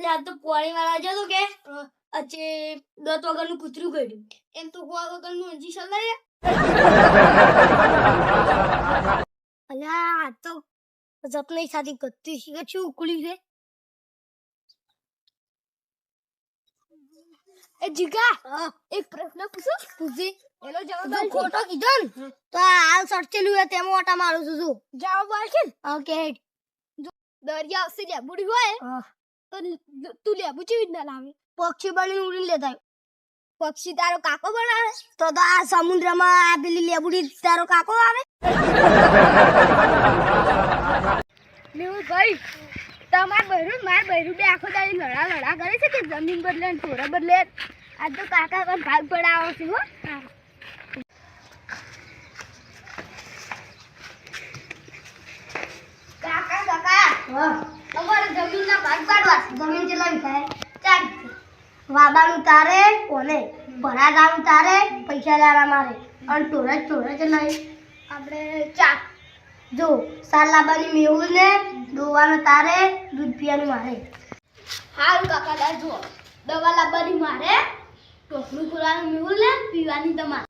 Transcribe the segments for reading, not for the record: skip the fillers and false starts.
એટલે આ તો પોણી વાળા જતો કે અચે 10 વગરનું કૂતરું કર્યું એમ તો ગોળ વગરનું હજી સલાય અલ્યા આ તો જપની સાથી કત્તી શીખે શું ઉકળી છે એ જીગા એક પ્રશ્ન પૂછી એનો જવાબ ખોટો કીધો ને તો હાલ સર્ચેલું હે તેમાં ઓટા મારું છું જવાબ આલકે ઓકે દરિયા અસી લેબુડી હોય તો તું લેબુ ચીવી ના લાવે પક્ષી બની ઉડીને લેતા પક્ષી તારો કાકો બનાવે તો આ સમુદ્રમાં આ પેલી લેબુડી તારો કાકો આવે લેવું ભાઈ તમાર બહેરું માર બહેરું બે આખો દાડી લડા કરે છે કે જમીન બદલે ને થોડા બદલે આજ તો કાકા પણ ભાગ પડાવો છે હો કાકા કાકા તમારે જમીનના ભાગ પાડવા જમીન કેટલા વિખાય 4 વાબાનું તારે ઓને ભરાદાનું તારે પૈસા લારા મારે અને ટોરા જ લઈ આપણે 4 જો સાલાબાની મેહુલ ને દોવાનો તારે દૂધ પીવાનું મારે હાલ કાકા દા જો દવા લાવવાની મારે ટોકનું ખોલાનું મેહુલ ને પીવાની તમારે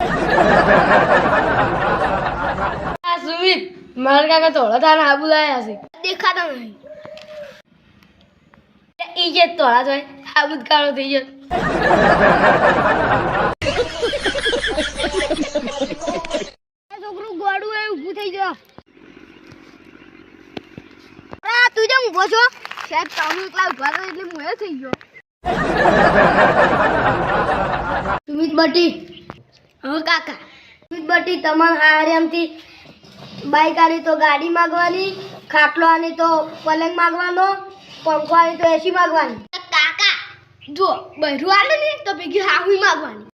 આ સુમિત માર કાકા તોળા તારા આબુ લાયા છે દેખાતા નહીં ઈ જે તોળા જોય આબુ કાળો થઈ ગયો છોકરું ગોડું એ ઊભું થઈ ગયો તું જેમ ઊભો છો શાયદ તમે એકલા ઊભા તો એટલે મોએ થઈ ગયો સુમિત બટી હા કાકા સુમિત બટી તમાર આરામથી બાઈક આની તો ગાડી માંગવાની ખાટલો આની તો પલંગ માંગવાનો પંખો આની તો એસી માંગવાની કાકા જો બહેરું આલે ને તો ભેગી હાહુઈ માંગવાની